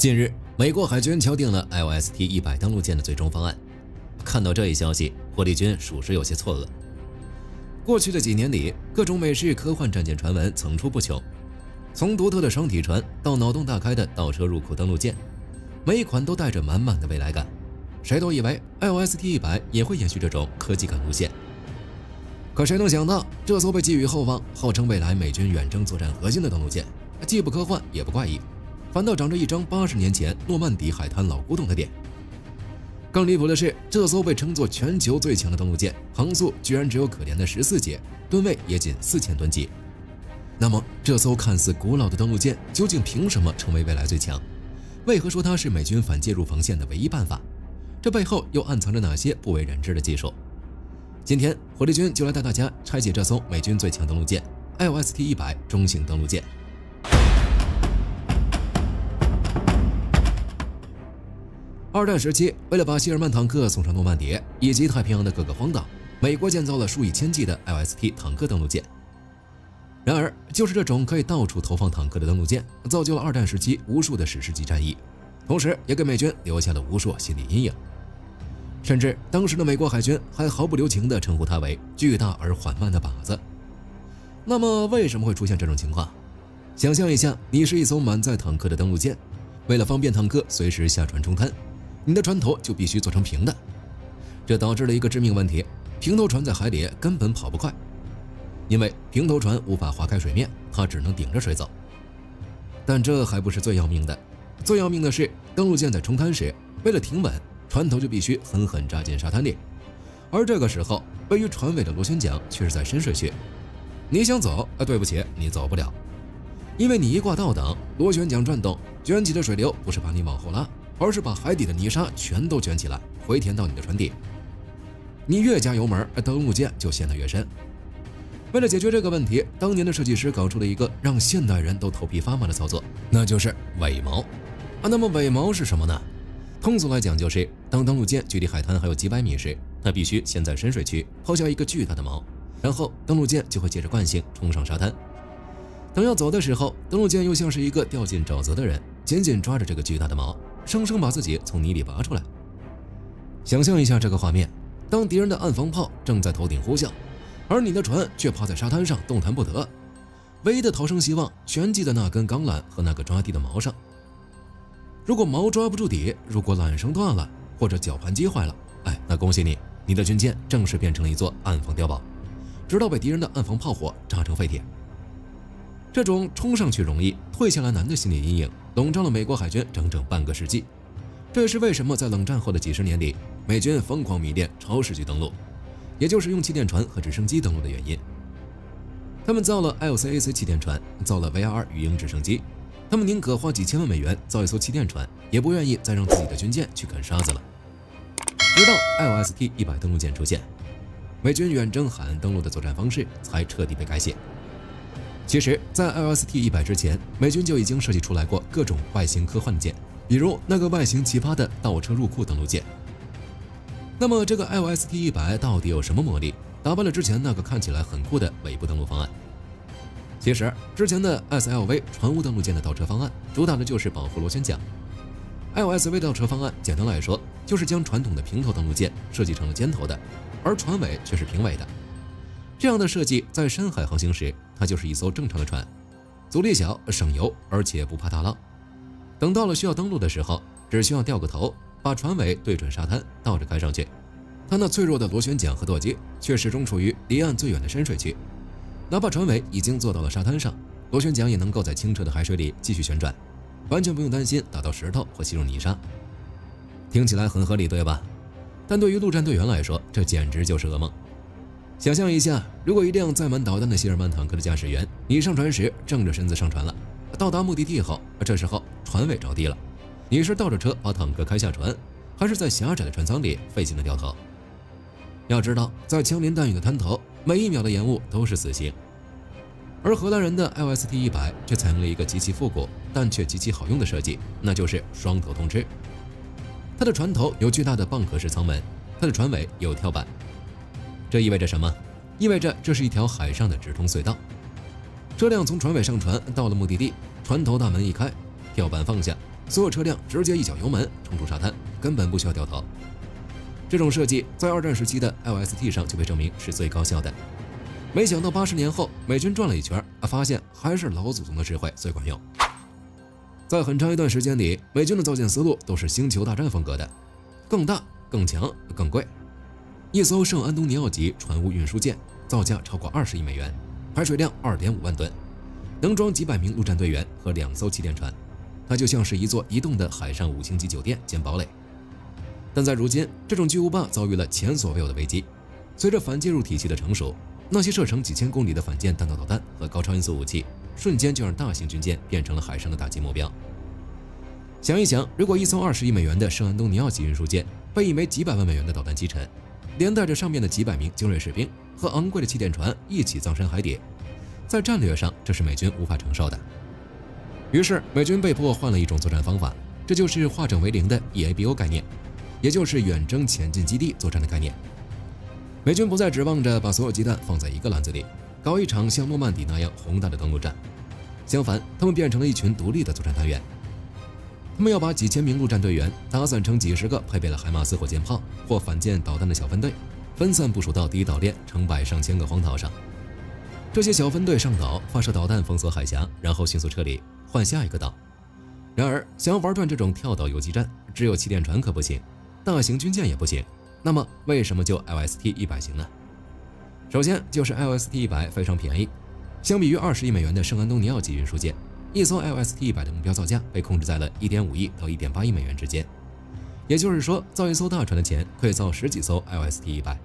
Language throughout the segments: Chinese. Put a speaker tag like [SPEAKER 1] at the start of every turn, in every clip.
[SPEAKER 1] 近日，美國海軍敲定了 LST-100 登陸艦的最終方案。看到這一消息，火力軍屬實有些錯愕。過去的幾年裡，各種美式科幻戰艦傳聞層出不窮，從獨特的雙體船到腦洞大開的倒車入庫登陸艦，每一款都帶着滿滿的未來感。誰都以為 LST-100 也會延續這種科技感路線，可誰能想到，這艘被寄予厚望、號稱未來美軍遠征作戰核心的登陸艦，既不科幻也不怪異，反倒長着一張80年前諾曼底海灘老古董的臉。更離譜的是，這艘被稱作全球最強的登陸艦，航速居然只有可憐的14節，噸位也僅4000噸級。那麼，這艘看似古老的登陸艦究竟憑什麼成為未來最強？為何說它是美軍反介入防線的唯一辦法？這背後又暗藏着哪些不為人知的技術？今天，火力軍就來帶大家拆解這艘美軍最強登陸艦 LST-100 中型登陸艦。二戰時期，為了把希爾曼坦克送上諾曼底以及太平洋的各個荒島，美國建造了數以千計的 LST 坦克登陸艦。然而，就是這種可以到處投放坦克的登陸艦，造就了二戰時期無數的史詩級戰役，同時也給美軍留下了無數心理陰影。甚至當時的美國海軍還毫不留情地稱呼它為巨大而緩慢的靶子。那麼為什麼會出現這種情況？想象一下，你是一艘滿載坦克的登陸艦，為了方便坦克隨時下船冲灘，你的船頭就必須做成平的。這導致了一個致命問題：平頭船在海裡根本跑不快，因為平頭船無法劃開水面，它只能頂着水走。但這還不是最要命的，最要命的是，登陸艦在冲灘時，為了停穩，船頭就必須狠狠扎進沙灘裡，而這個時候，位於船尾的螺旋桨卻是在深水區。你想走，對不起，你走不了，因為你一掛倒擋，螺旋桨轉動，捲起的水流不是把你往後拉，而是把海底的泥沙全都捲起來，回填到你的船底。你越加油門，登陸艦就陷得越深。為了解決這個問題，當年的設計師搞出了一個讓現代人都頭皮發麻的操作，那就是尾錨。那麼尾錨是什麼呢？通俗來講，就是當登陸艦距離海灘還有幾百米時，它必須先在深水區拋下一個巨大的錨，然後登陸艦就會借着慣性衝上沙灘。等要走的時候，登陸艦又像是一個掉進沼澤的人，緊緊抓着這個巨大的錨，生生把自己從泥裡拔出來。想象一下這個畫面：當敵人的岸防炮正在頭頂呼嘯，而你的船卻趴在沙灘上動彈不得，唯一的逃生希望全繫在那根鋼纜和那個抓地的錨上。如果錨抓不住底，如果缆繩斷了，或者绞盘機壞了，那恭喜你，你的軍艦正式变成了一座岸防碉堡，直到被敌人的岸防炮火炸成廢鐵。這種衝上去容易，退下來難的心理陰影，籠罩了美國海軍整整半個世紀。這也是為什麼在冷戰後的幾十年裡，美軍瘋狂迷戀超視距登陸，也就是用氣墊船和直升機登陸的原因。他們造了 LCAC 氣墊船，造了 VAR 魚鷹直升機。他們寧可花幾千萬美元造一艘氣墊船，也不願意再讓自己的軍艦去啃沙子了。直到 LST-100 登陸艦出現，美軍遠征海岸登陸的作戰方式才徹底被改寫。其實，在 LST-100 之前，美軍就已經設計出來過各種外形科幻的艦，比如那個外形奇葩的倒車入庫登陸艦。那麼，這個 LST-100 到底有什麼魔力，打敗了之前那個看起來很酷的尾部登陸方案？其實，之前的 SLV 船塢登陸艦的倒車方案，主打的就是保護螺旋桨。LSV 倒車方案，簡單來說，就是將傳統的平頭登陸艦設計成了尖頭的，而船尾卻是平尾的。這樣的設計在深海航行時，它就是一艘正常的船，阻力小、省油，而且不怕大浪。等到了需要登陸的时候，只需要掉個頭，把船尾對準沙灘，倒着開上去。它那脆弱的螺旋桨和舵機，卻始終處於離岸最遠的深水區。哪怕船尾已經坐到了沙灘上，螺旋桨也能夠在清澈的海水裡繼續旋轉，完全不用擔心打到石頭或吸入泥沙。聽起來很合理，對吧？但對於陸戰隊員來說，這簡直就是噩夢。想象一下，如果一輛載滿導彈的希爾曼坦克的駕駛員，你上船時正着身子上船了，到達目的地後，這時候船尾着地了，你是倒着車把坦克開下船，還是在狹窄的船艙裡費勁的掉頭？要知道，在槍林彈雨的灘頭，每一秒的延誤都是死刑。而荷蘭人的 LST-100 卻採用了一個極其復古但卻極其好用的設計，那就是雙頭通吃。它的船頭有巨大的蚌殼式艙門，它的船尾有跳板。這意味着什麼？意味着這是一條海上的直通隧道。车輛從船尾上船，到了目的地，船頭大門一開，跳板放下，所有車輛直接一腳油門衝出沙灘，根本不需要掉頭。這種設計在二戰時期的 LST 上就被證明是最高效的。沒想到80年後，美軍轉了一圈，發現還是老祖宗的智慧最管用。在很長一段時間裡，美軍的造艦思路都是星球大戰風格的，更大、更強、更貴。一艘聖安東尼奧級船塢運輸艦造價超過20億美元，排水量2.5萬噸，能裝幾百名陸戰隊員和2艘氣墊船，它就像是一座移動的海上5星級酒店兼堡壘。但在如今，這種巨無霸遭遇了前所未有的危機。隨着反介入體系的成熟，那些射程幾千公里的反舰彈道导彈和高超音速武器，瞬間就讓大型军艦變成了海上的打击目標。想一想，如果一艘20亿美元的圣安東尼奧级運輸艦被一枚幾百萬美元的導彈擊沉，連帶着上面的幾百名精銳士兵和昂貴的氣墊船一起葬身海底，在戰略上這是美軍無法承受的。於是美軍被迫換了一種作戰方法，這就是化整為零的 EABO 概念，也就是遠征前进基地作戰的概念。美軍不再指望着把所有鸡蛋放在一個籃子裡，搞一场像諾曼底那樣宏大的登陸戰，相反，他們變成了一群獨立的作戰单元。他們要把幾千名陸戰隊員打散成幾十個配備了海馬斯火箭炮或反艦導彈的小分隊，分散部署到第一島鏈成百上千個荒島上。這些小分隊上島發射導彈封鎖海峽，然後迅速撤離，換下一個島。然而，想要玩轉這種跳島游擊戰，只有氣墊船可不行，大型軍艦也不行。那麼為什麼就 LST-100 行呢？首先就是 LST-100 非常便宜，相比於20亿美元的聖安東尼奧級運輸艦，一艘 LST-100 的目標造價被控制在了1.5億到1.8億美元之間。也就是說，造一艘大船的錢可以造10幾艘 LST-100。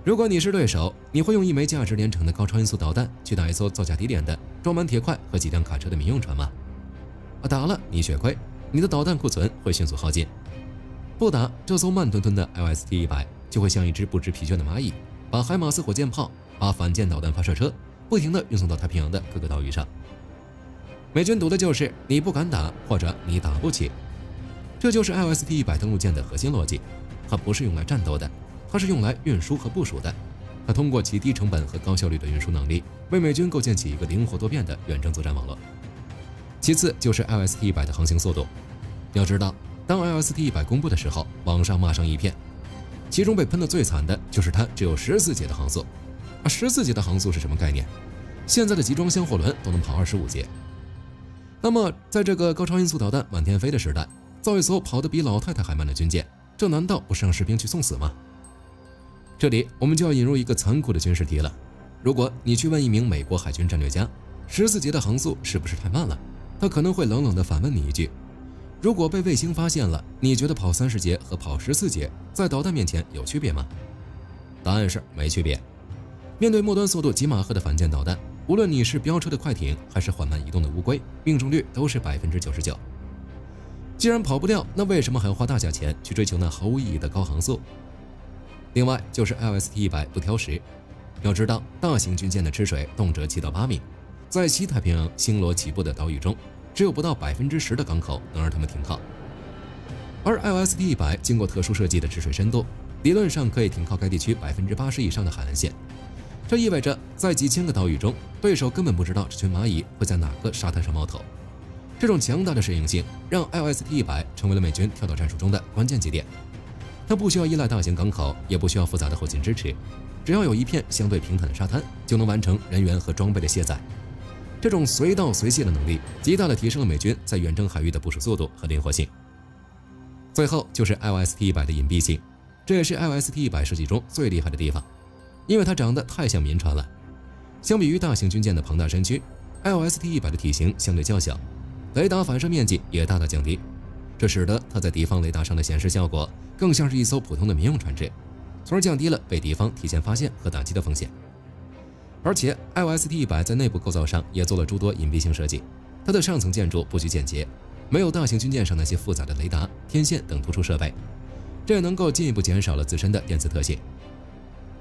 [SPEAKER 1] 如果你是對手，你會用一枚價值連城的高超音速導彈去打一艘造價低廉的、裝滿鐵塊和幾輛卡車的民用船嗎？打了你血虧，你的導彈庫存會迅速耗盡。不打，這艘慢吞吞的 LST-100 就会像一只不知疲倦的螞蟻，把海馬斯火箭炮、把反舰導彈發射車不停地運送到太平洋的各個島嶼上。美軍賭的就是你不敢打，或者你打不起。這就是 LST-100 登陸艦的核心邏輯，它不是用來戰鬥的，它是用來運輸和部署的。它通過其低成本和高效率的運輸能力，為美軍構建起一個靈活多變的遠征作戰網絡。其次就是 LST-100 的航行速度。要知道，當 LST-100 公布的時候，網上罵聲一片，其中被噴得最慘的就是它只有14節的航速。14節的航速是什麼概念？現在的集裝箱貨輪都能跑25節。那麼，在這個高超音速導彈滿天飛的時代，造一艘跑得比老太太還慢的軍艦，這難道不是讓士兵去送死嗎？這裡我們就要引入一個殘酷的軍事題了。如果你去問一名美國海軍戰略家，14節的航速是不是太慢了？他可能會冷冷地反問你一句：如果被衛星發現了，你覺得跑30節和跑14節在導彈面前有區別嗎？答案是沒區別。面對末端速度幾馬赫的反艦導彈，無論你是飆車的快艇還是緩慢移動的烏龜，命中率都是99%。既然跑不掉，那為什麼還要花大價錢去追求那毫無意義的高航速？另外就是 LST-100 不挑食。要知道，大型軍艦的吃水動輒7到8米，在西太平洋星羅棋布的島嶼中，只有不到10%的港口能讓他們停靠。而 LST-100 經過特殊設計的吃水深度，理論上可以停靠該地區80%以上的海岸線。這意味着，在幾千個島嶼中，對手根本不知道這群螞蟻會在哪個沙灘上冒頭。這種強大的適應性，讓 LST-100 成為了美軍跳島戰術中的關鍵基點。它不需要依賴大型港口，也不需要複雜的後勤支持，只要有一片相对平坦的沙灘，就能完成人員和裝備的卸載。這種隨到隨卸的能力，極大地提升了美軍在遠征海域的部署速度和靈活性。最後就是 LST-100 的隱蔽性，這也是 LST-100 設計中最厲害的地方，因為它長得太像民船了。相比於大型軍艦的龐大身軀， LST-100 的體型相對較小，雷達反射面積也大大降低，這使得它在敌方雷達上的顯示效果更像是一艘普通的民用船只，從而降低了被敌方提前發現和打擊的風險。而且 LST-100 在内部構造上也做了諸多隱蔽性設計，它的上層建築布局簡潔，沒有大型軍艦上那些複雜的雷達、天線等突出設備，這也能夠進一步減少了自身的電磁特性。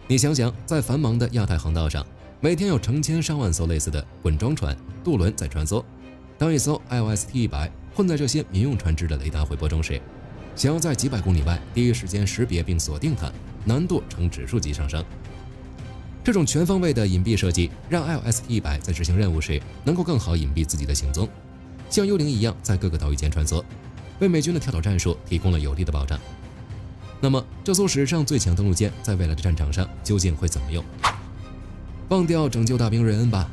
[SPEAKER 1] 你想想，在繁忙的亞太航道上，每天有成千上萬艘類似的滾裝船、渡輪在穿梭。當一艘 LST-100 混在這些民用船只的雷達回波中時，想要在幾百公里外第一時間識別並鎖定它，難度呈指數級上升。這種全方位的隱蔽設計，讓 LST-100 在執行任務時能夠更好隱蔽自己的行蹤，像幽靈一樣在各個島嶼間穿梭，為美軍的跳島戰術提供了有力的保障。那麼，這艘史上最強登陸艦在未來的戰場上究竟會怎麼用？忘掉拯救大兵瑞恩吧，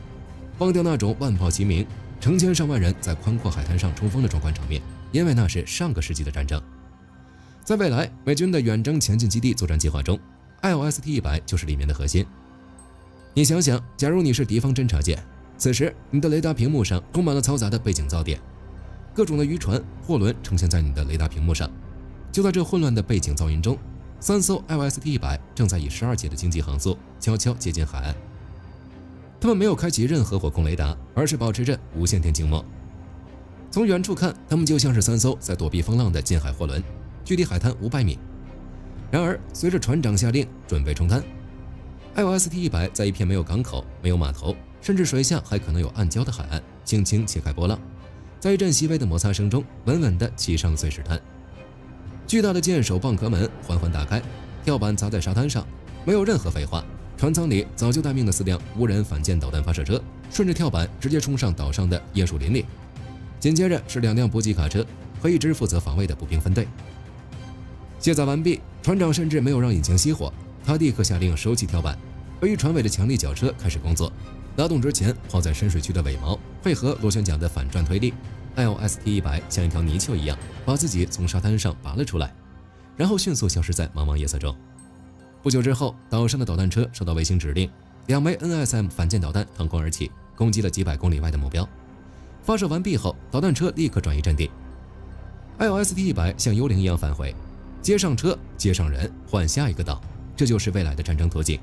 [SPEAKER 1] 忘掉那種萬炮齊鳴、成千上萬人在寬闊海灘上衝鋒的壯觀場面，因為那是上個世紀的戰爭。在未來美軍的遠征前進基地作戰計劃中，ILST-100就是裡面的核心。你想想，假如你是敵方偵察艦，此時你的雷達屏幕上充滿了嘈雜的背景噪點，各種的漁船、貨輪呈現在你的雷達屏幕上。就在这混亂的背景噪音中，3艘 ILST-100正在以12節的經濟航速悄悄接近海岸。他們沒有開啟任何火控雷達，而是保持着無線電靜默。從遠處看，他們就像是3艘在躲避風浪的近海貨輪，距離海灘500米。然而，隨着船長下令準備衝灘，ILST-100在一片沒有港口、沒有碼頭，甚至水下還可能有暗礁的海岸，輕輕切開波浪，在一陣細微的摩擦聲中，穩穩地騎上碎石灘。巨大的艦首蚌殼門緩緩打開，跳板砸在沙灘上，沒有任何廢話。船艙裡早就待命的4輛無人反艦導彈發射車，順着跳板直接衝上島上的椰樹林裡。緊接着是2輛補給卡車和一支負責防衛的步兵分隊。卸載完畢，船長甚至沒有讓引擎熄火，他立刻下令收起跳板，位於船尾的強力轎車開始工作。拉動之前拋在深水區的尾錨，配合螺旋槳的反轉推力，ILST-100像一條泥鰍一樣把自己從沙灘上拔了出來，然後迅速消失在茫茫夜色中。不久之後，島上的導彈車收到衛星指令，2枚 NSM 反艦導彈騰空而起，攻擊了幾百公里外的目標。發射完畢後，導彈車立刻轉移陣地。ILST-100像幽靈一樣返回，接上車，接上人，換下一個島，這就是未來的戰爭途徑。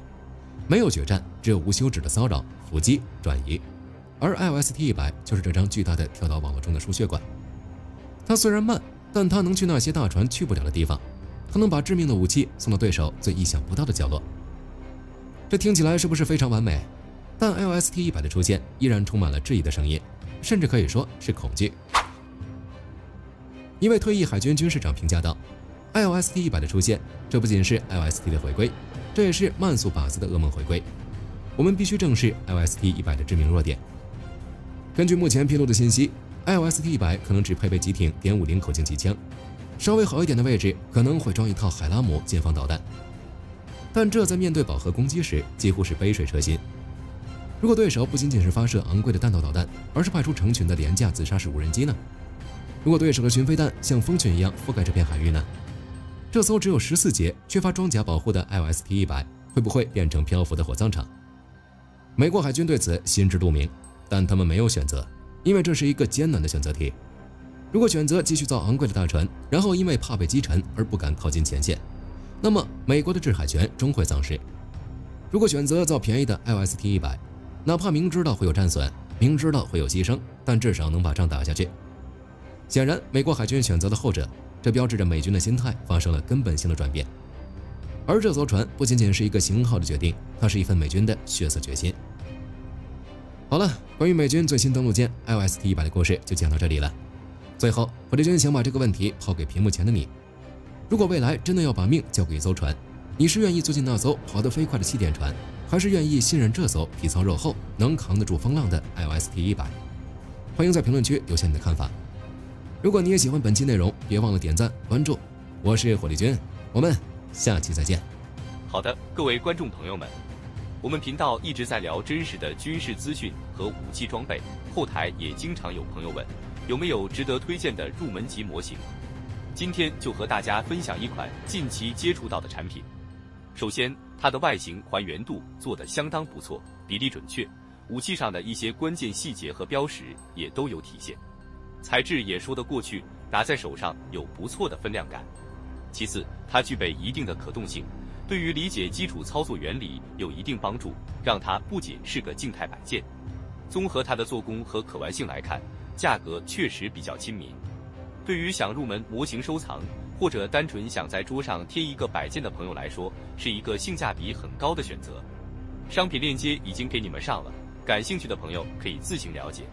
[SPEAKER 1] 沒有決戰，只有無休止的騷擾、伏擊、轉移。而 ILST-100就是這張巨大的跳島網絡中的輸血管。它雖然慢，但它能去那些大船去不了的地方。它能把致命的武器送到對手最意想不到的角落。這聽起來是不是非常完美？但 ILST-100的出現依然充滿了質疑的聲音，甚至可以說是恐懼。一位退役海軍軍事長評價道 ：“ILST-100的出現，這不僅是 ILST 的回歸，這也是慢速靶子的噩夢回歸。我們必須正視 ILST-100的致命弱點。”根據目前披露的信息 ，ILST-100可能只配備幾挺.50口徑機槍。稍微好一點的位置可能會裝一套海拉姆艦防導彈，但這在面對飽和攻擊時幾乎是杯水車薪。如果對手不僅僅是發射昂貴的彈道導彈，而是派出成群的廉價自殺式無人機呢？如果對手的巡飛彈像蜂群一樣覆蓋這片海域呢？這艘只有14節、缺乏裝甲保護的 ILST-100會不會變成漂浮的火葬場？美國海軍對此心知肚明，但他們沒有選擇，因為這是一個艱難的選擇題。如果選擇繼續造昂貴的大船，然後因為怕被擊沉而不敢靠近前線，那麼美國的制海權終會喪失。如果選擇造便宜的 ILST-100，哪怕明知道會有戰損，明知道會有犧牲，但至少能把仗打下去。顯然，美國海軍選擇了後者，這標誌着美軍的心態發生了根本性的轉變。而這艘船不僅僅是一個型號的決定，它是一份美軍的血色決心。好了，關於美軍最新登陸艦 ILST-100的故事就講到這裡了。最後，火力軍想把這個問題拋給屏幕前的你：如果未來真的要把命交給一艘船，你是願意坐進那艘跑得飛快的氣墊船，還是願意信任這艘皮糙肉厚、能扛得住風浪的 ILST-100？歡迎在評論區留下你的看法。如果你也喜歡本期內容，別忘了點讚關注。我是火力軍，我們下期再見。
[SPEAKER 2] 好的，各位觀眾朋友們，我們頻道一直在聊真實的軍事資訊和武器裝備，後台也經常有朋友問，有沒有值得推薦的入門級模型？今天就和大家分享一款近期接觸到的產品。首先，它的外形還原度做得相當不錯，比例準確，武器上的一些關鍵細節和標識也都有體現，材質也說得過去，拿在手上有不錯的分量感。其次，它具備一定的可动性，对於理解基礎操作原理有一定幫助，讓它不僅是個靜態擺件。綜合它的做工和可玩性來看，價格確實比較親民。對於想入門模型收藏，或者單純想在桌上貼一個擺件的朋友來說，是一個性價比很高的選擇。商品鏈接已經給你們上了，感興趣的朋友可以自行了解。